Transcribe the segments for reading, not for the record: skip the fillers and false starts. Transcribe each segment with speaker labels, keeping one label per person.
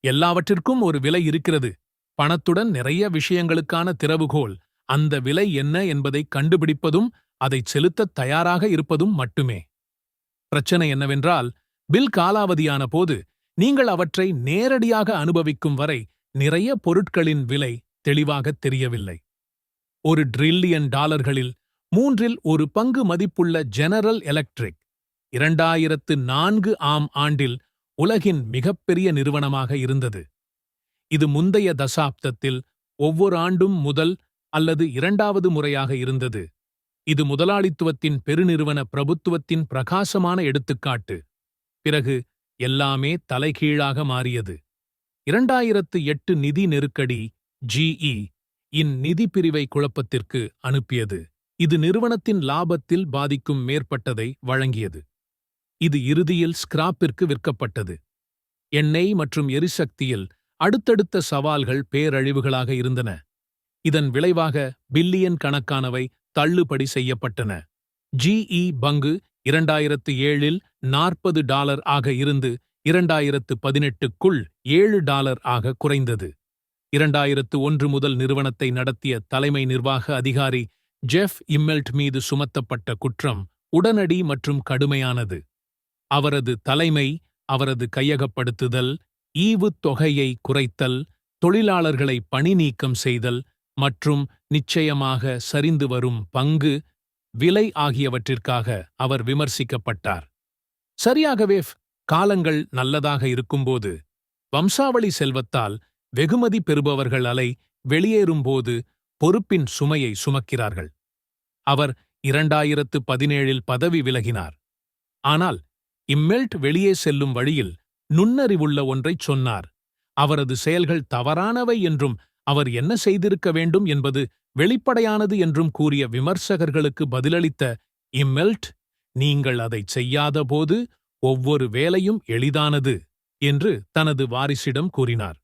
Speaker 1: எல்லாவற்றிற்கும் ஒரு விலை இருக்கிறது. பணத்துடன் நிறைய விஷயங்களுக்கான திறவுகோல் அந்த விலை என்ன என்பதை கண்டுபிடிப்பதும் அதைச் செலுத்தத் தயாராக இருப்பதும் மட்டுமே. பிரச்சனை என்னவென்றால், பில் காலாவதியான போது நீங்கள் அவற்றை நேரடியாக அனுபவிக்கும் வரை நிறைய பொருட்களின் விலை தெளிவாகத் தெரியவில்லை. $1 டிரில்லியன் மூன்றில் ஒரு பங்கு மதிப்புள்ள ஜெனரல் எலக்ட்ரிக் 2004 ஆம் ஆண்டில் உலகின் மிகப்பெரிய நிறுவனமாக இருந்தது. இது முந்தைய தசாப்தத்தில் ஒவ்வொரு ஆண்டும் முதல் அல்லது இரண்டாவது முறையாக இருந்தது. இது முதலாளித்துவத்தின் பெருநிறுவன பிரபுத்துவத்தின் பிரகாசமான எடுத்துக்காட்டு. பிறகு எல்லாமே தலைகீழாக மாறியது. 2008 நிதி நெருக்கடி GE இன் நிதி பிரிவை குழப்பத்திற்கு அனுப்பியது. இது நிறுவனத்தின் லாபத்தில் பாதிக்கும் மேற்பட்டதை வழங்கியது. இது இறுதியில் ஸ்கிராப்பிற்கு விற்கப்பட்டது. எண்ணெய் மற்றும் எரிசக்தியில் அடுத்தடுத்த சவால்கள் பேரழிவுகளாக இருந்தன. இதன் விளைவாக பில்லியன் கணக்கானவை தள்ளுபடி செய்யப்பட்டன. GE பங்கு 2007இல் $40 ஆக இருந்து 2018க்குள் $7 ஆக குறைந்தது. 2001 முதல் நிறுவனத்தை நடத்திய தலைமை நிர்வாக அதிகாரி ஜெஃப் இம்மெல்ட் மீது சுமத்தப்பட்ட குற்றம் உடனடி மற்றும் கடுமையானது. அவரது தலைமை, அவரது கையகப்படுத்துதல், ஈவுத் தொகையை குறைத்தல், தொழிலாளர்களை பணி நீக்கம் செய்தல் மற்றும் நிச்சயமாக சரிந்து வரும் பங்கு விலை ஆகியவற்றிற்காக அவர் விமர்சிக்கப்பட்டார். சரியாகவே காலங்கள் நல்லதாக இருக்கும்போது வம்சாவளி செல்வத்தால் வெகுமதி பெறுபவர்கள் அலை வெளியேறும்போது பொறுப்பின் சுமையை சுமக்கிறார்கள். அவர் 2017இல் பதவி விலகினார். ஆனால் இம்மெல்ட் வெளியே செல்லும் வழியில் நுண்ணறிவுள்ள ஒன்றைச் சொன்னார். அவரது செயல்கள் தவறானவை என்றும் அவர் என்ன செய்திருக்க வேண்டும் என்பது வெளிப்படையானது என்றும் கூறிய விமர்சகர்களுக்கு பதிலளித்த இம்மெல்ட், நீங்கள் அதைச் செய்யாதபோது ஒவ்வொரு வேலையும் எளிதானது என்று தனது வாரிசிடம் கூறினார்.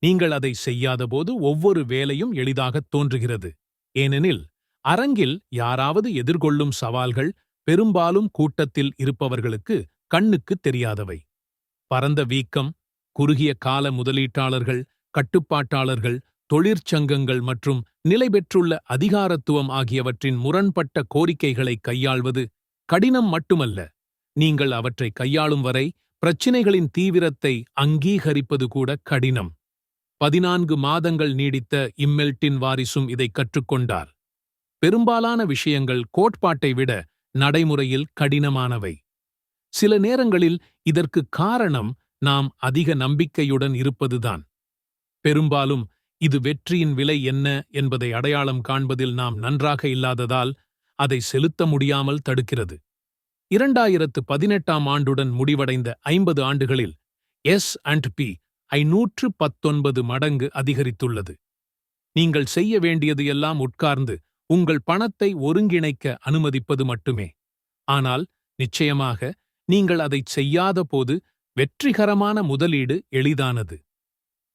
Speaker 1: நீங்கள் அதை செய்யாதபோது ஒவ்வொரு வேலையும் எளிதாகத் தோன்றுகிறது. ஏனெனில் அரங்கில் யாராவது எதிர்கொள்ளும் சவால்கள் பெரும்பாலும் கூட்டத்தில் இருப்பவர்களுக்கு கண்ணுக்குத் தெரியாதவை. பரந்த வீக்கம், குறுகிய கால முதலீட்டாளர்கள், கட்டுப்பாட்டாளர்கள், தொழிற்சங்கங்கள் மற்றும் நிலைபெற்றுள்ள அதிகாரத்துவம் ஆகியவற்றின் முரண்பட்ட கோரிக்கைகளை கையாள்வது கடினம் மட்டுமல்ல, நீங்கள் அவற்றை கையாளும் வரை பிரச்சினைகளின் தீவிரத்தை அங்கீகரிப்பது கூட கடினம். 14 மாதங்கள் நீடித்த இம்மெல்ட்டின் வாரிசும் இதை கற்றுக்கொண்டார். பெரும்பாலான விஷயங்கள் கோட்பாட்டை விட நடைமுறையில் கடினமானவை. சில நேரங்களில் இதற்கு காரணம் நாம் அதிக நம்பிக்கையுடன் இருப்பதுதான். பெரும்பாலும் இது வெற்றியின் விலை என்ன என்பதை அடையாளம் காண்பதில் நாம் நன்றாக இல்லாததால் அதை செலுத்த முடியாமல் தடுக்கிறது. 2018ஆம் ஆண்டுடன் முடிவடைந்த 50 ஆண்டுகளில் S&P 519 மடங்கு அதிகரித்துள்ளது. நீங்கள் செய்ய வேண்டியது எல்லாம் உட்கார்ந்து உங்கள் பணத்தை ஒருங்கிணைக்க அனுமதிப்பது மட்டுமே. ஆனால் நிச்சயமாக நீங்கள் அதைச் செய்யாத போது வெற்றிகரமான முதலீடு எளிதானது.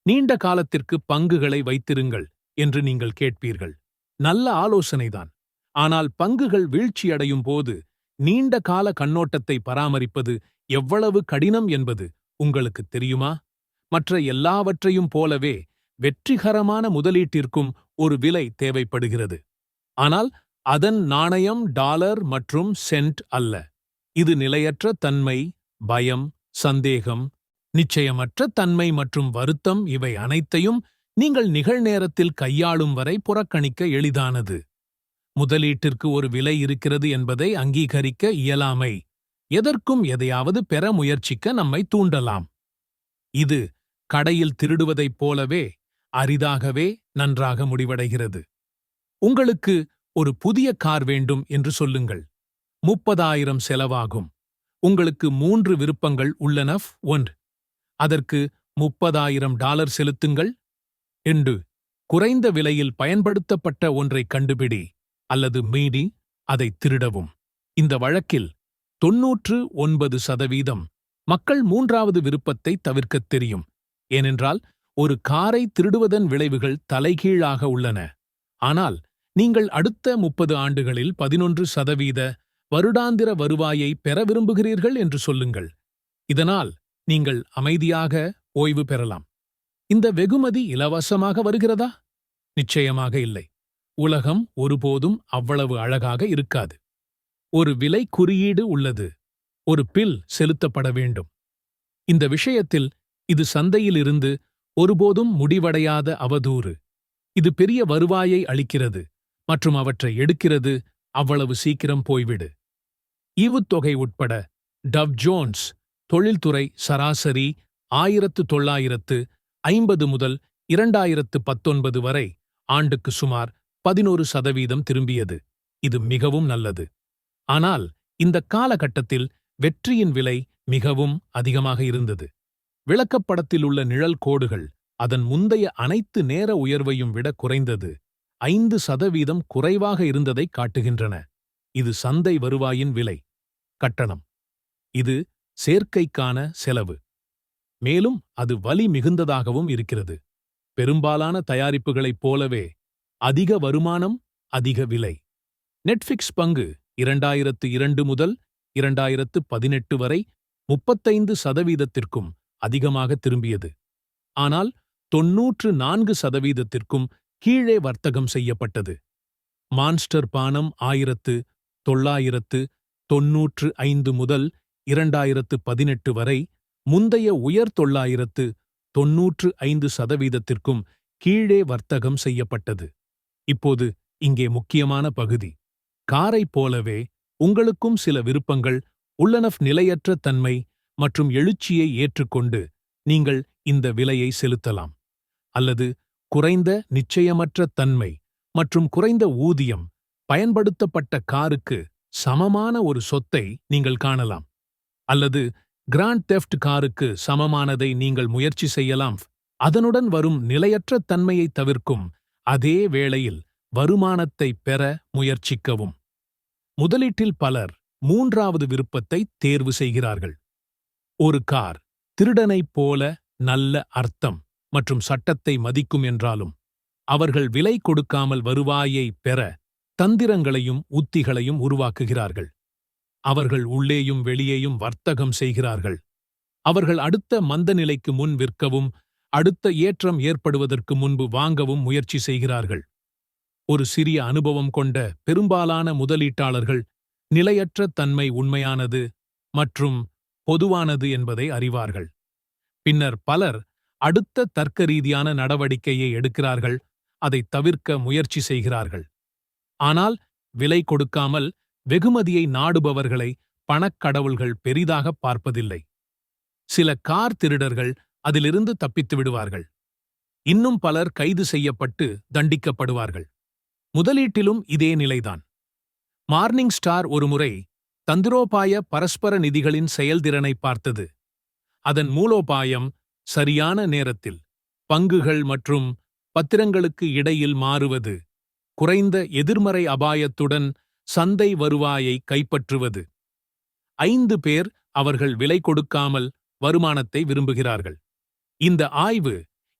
Speaker 1: நீண்ட காலத்திற்கு பங்குகளை வைத்திருங்கள் என்று நீங்கள் கேட்பீர்கள். நல்ல ஆலோசனைதான். ஆனால் பங்குகள் வீழ்ச்சியடையும் போது நீண்ட கால கண்ணோட்டத்தை பராமரிப்பது எவ்வளவு கடினம் என்பது உங்களுக்கு தெரியுமா? மற்ற எல்லாவற்றையும் போலவே வெற்றிகரமான முதலீட்டிற்கும் ஒரு விலை தேவைப்படுகிறது. ஆனால் அதன் நாணயம் டாலர் மற்றும் சென்ட் அல்ல. இது நிலையற்ற தன்மை, பயம், சந்தேகம், நிச்சயமற்ற தன்மை மற்றும் வருத்தம், இவை அனைத்தையும் நீங்கள் நிகழ்நேரத்தில் கையாளும் வரை புறக்கணிக்க எளிதானது. முதலீட்டிற்கு ஒரு விலை இருக்கிறது என்பதை அங்கீகரிக்க இயலாமை எதற்கும் எதையாவது பெற முயற்சிக்க நம்மை தூண்டலாம். இது கடையில் திருடுவதைப் போலவே அரிதாகவே நன்றாக முடிவடைகிறது. உங்களுக்கு ஒரு புதிய கார் வேண்டும் என்று சொல்லுங்கள். 30,000 செலவாகும். உங்களுக்கு 3 விருப்பங்கள் உள்ளன. 1. அதற்கு $30,000 செலுத்துங்கள். 2. குறைந்த விலையில் பயன்படுத்தப்பட்ட ஒன்றை கண்டுபிடி. அல்லது மீடி அதை திருடவும். இந்த வழக்கில் 99% மக்கள் 3வது விருப்பத்தை தவிர்க்கத் தெரியும். ஏனென்றால் ஒரு காரை திருடுவதன் விளைவுகள் தலைகீழாக உள்ளன. ஆனால் நீங்கள் அடுத்த 30 ஆண்டுகளில் 11% வருடாந்திர வருவாயை பெற விரும்புகிறீர்கள் என்று சொல்லுங்கள். இதனால் நீங்கள் அமைதியாக ஓய்வு பெறலாம். இந்த வெகுமதி இலவசமாக வருகிறதா? நிச்சயமாக இல்லை. உலகம் ஒருபோதும் அவ்வளவு அழகாக இருக்காது. ஒரு விலை குறியீடு உள்ளது. ஒரு பில் செலுத்தப்பட வேண்டும். இந்த விஷயத்தில் இது சந்தையிலிருந்து ஒருபோதும் முடிவடையாத அவதூறு. இது பெரிய வருவாயை அளிக்கிறது மற்றும் அவற்றை எடுக்கிறது. அவ்வளவு சீக்கிரம் போய்விடு. ஈவுத்தொகை உட்பட டவ் ஜோன்ஸ் தொழில்துறை சராசரி 1950 முதல் 2019 வரை ஆண்டுக்கு சுமார் 11% திரும்பியது. இது மிகவும் நல்லது. ஆனால் இந்த காலகட்டத்தில் வெற்றியின் விலை மிகவும் அதிகமாக இருந்தது. விளக்கப்படத்திலுள்ள நிழல் கோடுகள் அதன் முந்தைய அனைத்து நேர உயர்வையும் விட குறைந்தது 5% குறைவாக இருந்ததை காட்டுகின்றன. இது சந்தை வருவாயின் விலை கட்டணம். இது சேர்க்கைக்கான செலவு. மேலும் அது வலி மிகுந்ததாகவும் இருக்கிறது. பெரும்பாலான தயாரிப்புகளைப் போலவே அதிக வருமானம், அதிக விலை. நெட்ஃபிக்ஸ் பங்கு 2002 முதல் 2018 வரை 35%த்திற்கும் அதிகமாக திரும்பியது. ஆனால் 94%த்திற்கும் கீழே வர்த்தகம் செய்யப்பட்டது. மான்ஸ்டர் பானம் 1995 முதல் 2018 வரை முந்தைய உயர் 995%த்திற்கும் கீழே வர்த்தகம் செய்யப்பட்டது. இப்போது இங்கே முக்கியமான பகுதி. காரைப் போலவே உங்களுக்கும் சில விருப்பங்கள் உள்ளன. நிலையற்ற தன்மை மற்றும் எழுச்சியை ஏற்றுக்கொண்டு நீங்கள் இந்த விலையை செலுத்தலாம். அல்லது குறைந்த நிச்சயமற்ற தன்மை மற்றும் குறைந்த ஊதியம் பயன்படுத்தப்பட்ட காருக்கு சமமான ஒரு சொத்தை நீங்கள் காணலாம். அல்லது கிராண்ட் தெஃப்ட் காருக்கு சமமானதை நீங்கள் முயற்சி செய்யலாம். அதனுடன் வரும் நிலையற்ற தன்மையை தவிர்க்கும் அதே வேளையில் வருமானத்தை பெற முயற்சிக்கவும். முதலீட்டில் பலர் மூன்றாவது விருப்பத்தை தேர்வு செய்கிறார்கள். ஒரு கார் திருடனைப் போல நல்ல அர்த்தம் மற்றும் சட்டத்தை மதிக்கும் என்றாலும் அவர்கள் விலை கொடுக்காமல் வருவாயை பெற தந்திரங்களையும் உத்திகளையும் உருவாக்குகிறார்கள். அவர்கள் உள்ளேயும் வெளியேயும் வர்த்தகம் செய்கிறார்கள். அவர்கள் அடுத்த மந்தநிலைக்கு முன் விற்கவும் அடுத்த ஏற்றம் ஏற்படுவதற்கு முன்பு வாங்கவும் முயற்சி செய்கிறார்கள். ஒரு சிறிய அனுபவம் கொண்ட பெரும்பாலான முதலீட்டாளர்கள் நிலையற்ற தன்மை உண்மையானது மற்றும் பொதுவானது என்பதை அறிவார்கள். பின்னர் பலர் அடுத்த தர்க்கரீதியான நடவடிக்கையை எடுக்கிறார்கள், அதை தவிர்க்க முயற்சி செய்கிறார்கள். ஆனால் விலை கொடுக்காமல் வெகுமதியை நாடுபவர்களை பணக்கடவுள்கள் பெரிதாக பார்ப்பதில்லை. சில கார் திருடர்கள் அதிலிருந்து தப்பித்து விடுவார்கள். இன்னும் பலர் கைது செய்யப்பட்டு தண்டிக்கப்படுவார்கள். முதலீட்டிலும் இதே நிலைதான். மார்னிங் ஸ்டார் ஒருமுறை தந்திரோபாய பரஸ்பர நிதிகளின் செயல்திறனை பார்த்தது. அதன் மூலோபாயம் சரியான நேரத்தில் பங்குகள் மற்றும் பத்திரங்களுக்கு இடையில் மாறுவது, குறைந்த எதிர்மறை அபாயத்துடன் சந்தை வருவாயை கைப்பற்றுவது. 5 பேர் அவர்கள் விலை கொடுக்காமல் வருமானத்தை விரும்புகிறார்கள். இந்த ஆய்வு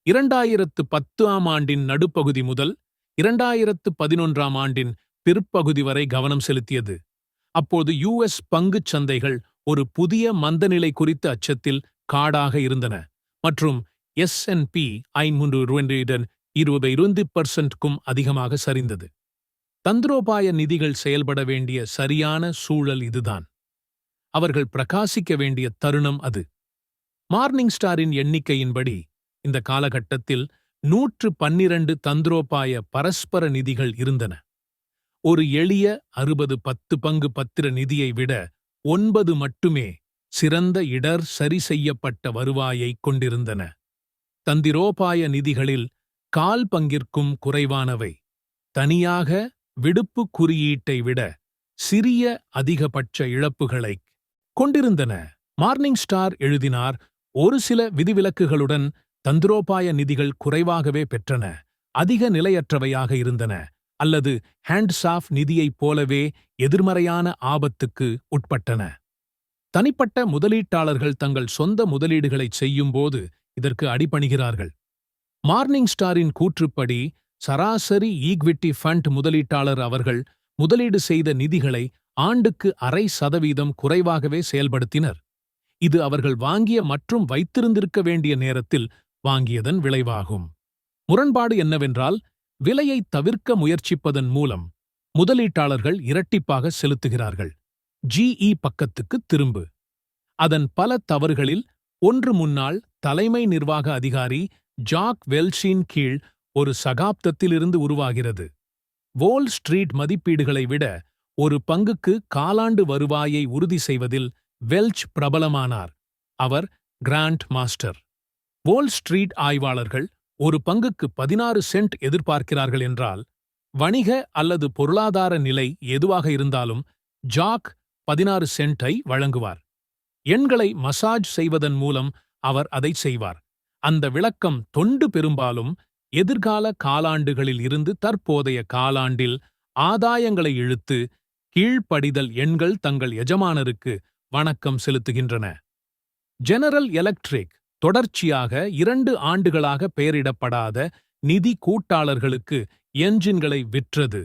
Speaker 1: 2010ஆம் ஆண்டின் நடுப்பகுதி முதல் 2011ஆம் ஆண்டின் பிற்பகுதி வரை கவனம் செலுத்தியது. அப்போது US பங்குச் சந்தைகள் ஒரு புதிய மந்தநிலை குறித்த அச்சத்தில் காடாக இருந்தன மற்றும் S&P 500 22%க்கும் அதிகமாக சரிந்தது. தந்திரோபாய நிதிகள் செயல்பட வேண்டிய சரியான சூழல் இதுதான். அவர்கள் பிரகாசிக்க வேண்டிய தருணம் அது. மார்னிங் ஸ்டாரின் எண்ணிக்கையின்படி இந்த காலகட்டத்தில் 112 தந்திரோபாய பரஸ்பர நிதிகள் இருந்தன. ஒரு எளிய 60-10 பங்கு பத்திர நிதியை விட 9 மட்டுமே சிறந்த இடர் சரி செய்யப்பட்ட வருவாயை கொண்டிருந்தன. தந்திரோபாய நிதிகளில் 1/4 பங்கிற்கும் குறைவானவை தனியாக விடுப்பு குறியீட்டை விட சிறிய அதிகபட்ச இழப்புகளைக் கொண்டிருந்தன. மார்னிங் ஸ்டார் எழுதினார், ஒரு சில விதிவிலக்குகளுடன் தந்திரோபாய நிதிகள் குறைவாகவே பெற்றன, அதிக நிலையற்றவையாக இருந்தன அல்லது ஹேண்ட்ஸ் ஆஃப் நிதியைப் போலவே எதிர்மறையான ஆபத்துக்கு உட்பட்டன. தனிப்பட்ட முதலீட்டாளர்கள் தங்கள் சொந்த முதலீடுகளைச் செய்யும்போது இதற்கு அடிபணிகிறார்கள். மார்னிங் ஸ்டாரின் கூற்றுப்படி சராசரி ஈக்விட்டி ஃபண்ட் முதலீட்டாளர் அவர்கள் முதலீடு செய்த நிதிகளை ஆண்டுக்கு 0.5% குறைவாகவே செயல்படுத்தினர். இது அவர்கள் வாங்கிய மற்றும் வைத்திருந்திருக்க வேண்டிய நேரத்தில் வாங்கியதன் விளைவாகும். முரண்பாடு என்னவென்றால், விலையை தவிர்க்க முயற்சிப்பதன் மூலம் முதலீட்டாளர்கள் இரட்டிப்பாக செலுத்துகிறார்கள். GE பக்கத்துக்கு திரும்பு. அதன் பல தவறுகளில் ஒன்று முன்னாள் தலைமை நிர்வாக அதிகாரி ஜாக் வெல்ச்சின் கீழ் ஒரு சகாப்தத்திலிருந்து உருவாகிறது. வால் ஸ்ட்ரீட் மதிப்பீடுகளை விட ஒரு பங்குக்கு காலாண்டு வருவாயை உறுதி செய்வதில் வெல்ச் பிரபலமானார். அவர் கிராண்ட் மாஸ்டர். வால் ஸ்ட்ரீட் ஆய்வாளர்கள் ஒரு பங்குக்கு 16 சென்ட் எதிர்பார்க்கிறார்கள் என்றால், வணிக அல்லது பொருளாதார நிலை எதுவாக இருந்தாலும் ஜாக் 16 சென்ட்டை வழங்குவார். எண்களை மசாஜ் செய்வதன் மூலம் அவர் அதை செய்வார். அந்த விளக்கம் தொண்டு பெரும்பாலும் எதிர்கால காலாண்டுகளில் இருந்து தற்போதைய காலாண்டில் ஆதாயங்களை இழுத்து கீழ்ப்படிதல் எண்கள் தங்கள் எஜமானருக்கு வணக்கம் செலுத்துகின்றன. ஜெனரல் எலக்ட்ரிக் தொடர்ச்சியாக 2 ஆண்டுகளாக பெயரிடப்படாத நிதி கூட்டாளர்களுக்கு என்ஜின்களை விற்றது.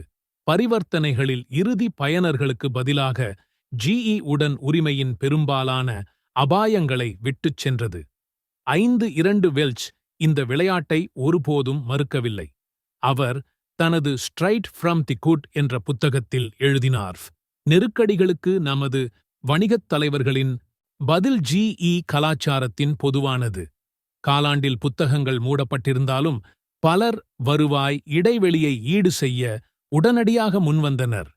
Speaker 1: பரிவர்த்தனைகளில் இறுதி பயனர்களுக்கு பதிலாக GE உடன் உரிமையின் பெரும்பாலான அபாயங்களை விட்டுச் சென்றது. 5-2 வெல்ச் இந்த விளையாட்டை ஒருபோதும் மறுக்கவில்லை. அவர் தனது ஸ்ட்ரைட் ஃப்ரம் தி குட் என்ற புத்தகத்தில் எழுதினார், நெருக்கடிகளுக்கு நமது வணிகத் தலைவர்களின் பதில் GE கலாச்சாரத்தின் பொதுவானது. காலாண்டில் புத்தகங்கள் மூடப்பட்டிருந்தாலும் பலர் வருவாய் இடைவெளியை ஈடு செய்ய உடனடியாக முன்வந்தனர்.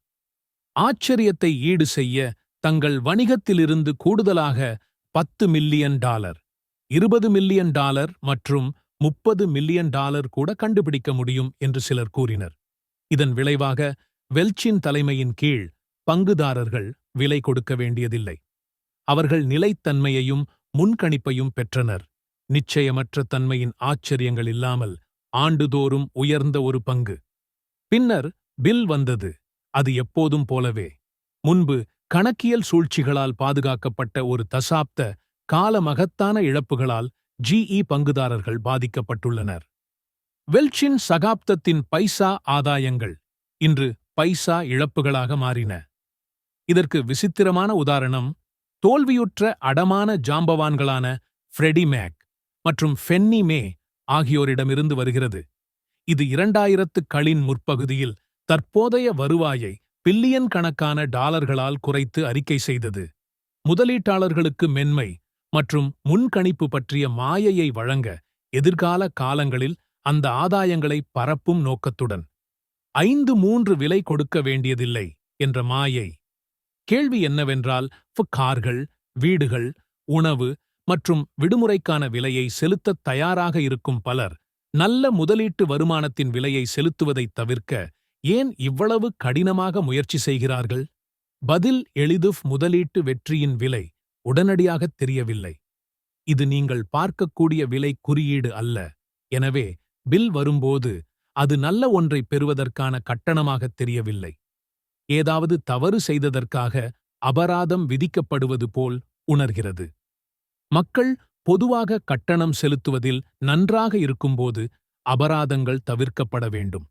Speaker 1: ஆச்சரியத்தை ஈடு செய்ய தங்கள் வணிகத்திலிருந்து கூடுதலாக $10 மில்லியன், $20 மில்லியன் மற்றும் $30 மில்லியன் கூட கண்டுபிடிக்க முடியும் என்று சிலர் கூறினர். இதன் விளைவாக வெல்ச்சின் தலைமையின் கீழ் பங்குதாரர்கள் விலை கொடுக்க வேண்டியதில்லை. அவர்கள் நிலைத்தன்மையையும் முன்கணிப்பையும் பெற்றனர். நிச்சயமற்ற தன்மையின் ஆச்சரியங்கள் இல்லாமல் ஆண்டுதோறும் உயர்ந்த ஒரு பங்கு. பின்னர் பில் வந்தது. அது எப்போதும் போலவே முன்பு கணக்கியல் சூழ்ச்சிகளால் பாதுகாக்கப்பட்ட ஒரு தசாப்த கால மகத்தான இழப்புகளால் GE பங்குதாரர்கள் பாதிக்கப்பட்டுள்ளனர். வெல்ச்சின் சகாப்தத்தின் பைசா ஆதாயங்கள் இன்று பைசா இழப்புகளாக மாறின. இதற்கு விசித்திரமான உதாரணம் தோல்வியுற்ற அடமான ஜாம்பவான்களான ஃப்ரெடி மேக் மற்றும் ஃபென்னி மே ஆகியோரிடமிருந்து வருகிறது. இது 2000களின் முற்பகுதியில் தற்போதைய வருவாயை பில்லியன் கணக்கான டாலர்களால் குறைத்து அறிக்கை செய்தது. முதலீட்டாளர்களுக்கு மென்மை மற்றும் முன்கணிப்பு பற்றிய மாயையை வழங்க எதிர்கால காலங்களில் அந்த ஆதாயங்களை பரப்பும் நோக்கத்துடன் 5-3 விலை கொடுக்க வேண்டியதில்லை என்ற மாயை. கேள்வி என்னவென்றால், கார்கள், வீடுகள், உணவு மற்றும் விடுமுறைக்கான விலையை செலுத்தத் தயாராக இருக்கும் பலர் நல்ல முதலீட்டு வருமானத்தின் விலையை செலுத்துவதைத் தவிர்க்க ஏன் இவ்வளவு கடினமாக முயற்சி செய்கிறார்கள்? பதில் எளிது. முதலீட்டு வெற்றியின் விலை உடனடியாகத் தெரியவில்லை. இது நீங்கள் பார்க்கக்கூடிய விலை குறியீடு அல்ல. எனவே பில் வரும்போது அது நல்ல ஒன்றை பெறுவதற்கான கட்டணமாகத் தெரியவில்லை. ஏதாவது தவறு செய்ததற்காக அபராதம் விதிக்கப்படுவது போல் உணர்கிறது. மக்கள் பொதுவாக கட்டணம் செலுத்துவதில் நன்றாக இருக்கும்போது அபராதங்கள் தவிர்க்கப்பட வேண்டும்.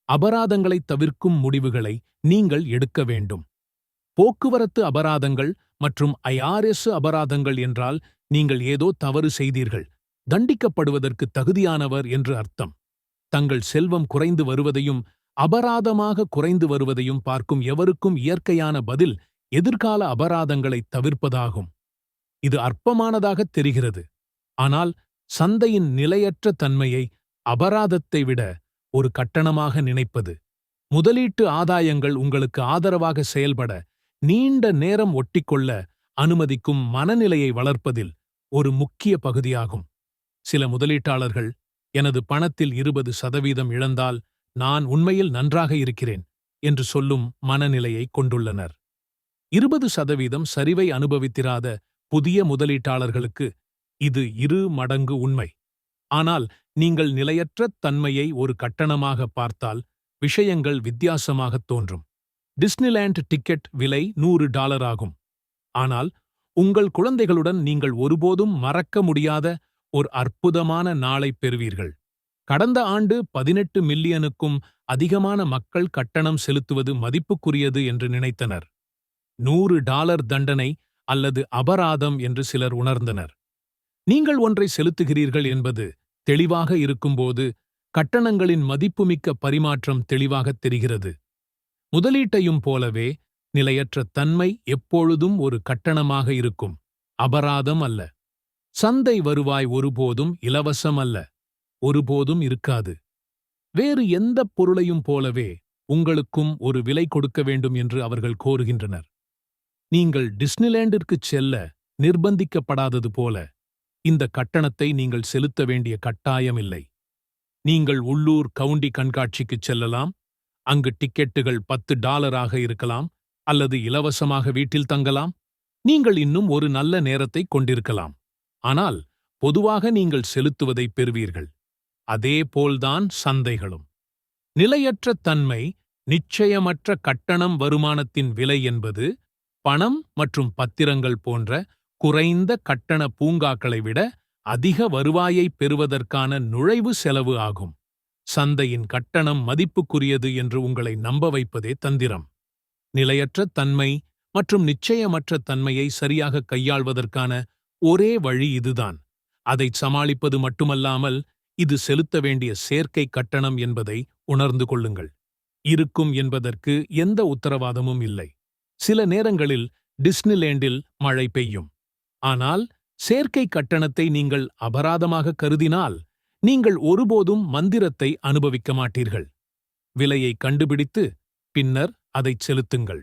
Speaker 1: அபராதங்களைத் தவிர்க்கும் முடிவுகளை நீங்கள் எடுக்க வேண்டும். போக்குவரத்து அபராதங்கள் மற்றும் IRS அபராதங்கள் என்றால் நீங்கள் ஏதோ தவறு செய்தீர்கள், தண்டிக்கப்படுவதற்கு தகுதியானவர் என்று அர்த்தம். தங்கள் செல்வம் குறைந்து வருவதையும் அபராதமாக குறைந்து வருவதையும் பார்க்கும் எவருக்கும் இயற்கையான பதில் எதிர்கால அபராதங்களைத் தவிர்ப்பதாகும். இது அற்பமானதாகத் தெரிகிறது, ஆனால் சந்தையின் நிலையற்ற தன்மையை அபராதத்தை விட ஒரு கட்டணமாக நினைப்பது, முதலீட்டு ஆதாயங்கள் உங்களுக்கு ஆதரவாக செயல்பட நீண்ட நேரம் ஒட்டிக்கொள்ள அனுமதிக்கும் மனநிலையை வளர்ப்பதில் ஒரு முக்கிய பகுதியாகும். சில முதலீட்டாளர்கள் எனது பணத்தில் 20% இழந்தால் நான் உண்மையில் நன்றாக இருக்கிறேன் என்று சொல்லும் மனநிலையை கொண்டுள்ளனர். 20% சரிவை அனுபவித்திராத புதிய முதலீட்டாளர்களுக்கு இது 2 மடங்கு உண்மை. ஆனால் நீங்கள் நிலையற்ற தன்மையை ஒரு கட்டணமாக பார்த்தால் விஷயங்கள் வித்தியாசமாகத் தோன்றும். டிஸ்னிலேண்ட் டிக்கெட் விலை $100 ஆகும். ஆனால் உங்கள் குழந்தைகளுடன் நீங்கள் ஒருபோதும் மறக்க முடியாத ஒரு அற்புதமான நாளைப் பெறுவீர்கள். கடந்த ஆண்டு 18 மில்லியனுக்கும் அதிகமான மக்கள் கட்டணம் செலுத்துவது மதிப்புக்குரியது என்று நினைத்தனர். $100 தண்டனை அல்லது அபராதம் என்று சிலர் உணர்ந்தனர். நீங்கள் ஒன்றை செலுத்துகிறீர்கள் என்பது தெளிவாக இருக்கும்போது கட்டணங்களின் மதிப்புமிக்க பரிமாற்றம் தெளிவாகத் தெரிகிறது. முதலீட்டையும் போலவே நிலையற்ற தன்மை எப்பொழுதும் ஒரு கட்டணமாக இருக்கும், அபராதம் அல்ல. சந்தை வருவாய் ஒருபோதும் இலவசம் அல்ல, ஒருபோதும் இருக்காது. வேறு எந்தப் பொருளையும் போலவே உங்களுக்கும் ஒரு விலை கொடுக்க வேண்டும் என்று அவர்கள் கோருகின்றனர். நீங்கள் டிஸ்னிலேண்டிற்குச் செல்ல நிர்பந்திக்கப்படாதது போல இந்த கட்டணத்தை நீங்கள் செலுத்த வேண்டிய கட்டாயமில்லை. நீங்கள் உள்ளூர் கவுண்டி கண்காட்சிக்குச் செல்லலாம். அங்கு டிக்கெட்டுகள் $10 இருக்கலாம், அல்லது இலவசமாக வீட்டில் தங்கலாம். நீங்கள் இன்னும் ஒரு நல்ல நேரத்தை கொண்டிருக்கலாம், ஆனால் பொதுவாக நீங்கள் செலுத்துவதை பெறுவீர்கள். அதேபோல்தான் சந்தைகளும். நிலையற்ற தன்மை, நிச்சயமற்ற கட்டணம் வருமானத்தின் விலை என்பது பணம் மற்றும் பத்திரங்கள் போன்ற குறைந்த கட்டண பூங்காக்களை விட அதிக வருவாயைப் பெறுவதற்கான நுழைவு செலவு ஆகும். சந்தையின் கட்டணம் மதிப்புக்குரியது என்று உங்களை நம்ப வைப்பதே தந்திரம். நிலையற்ற தன்மை மற்றும் நிச்சயமற்ற தன்மையை சரியாக கையாள்வதற்கான ஒரே வழி இதுதான். அதைச் சமாளிப்பது மட்டுமல்லாமல் இது செலுத்த வேண்டிய சேர்க்கை கட்டணம் என்பதை உணர்ந்து கொள்ளுங்கள். இருக்கும் என்பதற்கு எந்த உத்தரவாதமும் இல்லை. சில நேரங்களில் டிஸ்னிலேண்டில் மழை பெய்யும். ஆனால் சேர்க்கை கட்டணத்தை நீங்கள் அபராதமாக கருதினால் நீங்கள் ஒருபோதும் மந்திரத்தை அனுபவிக்க மாட்டீர்கள். விலையை கண்டுபிடித்து பின்னர் அதைச் செலுத்துங்கள்.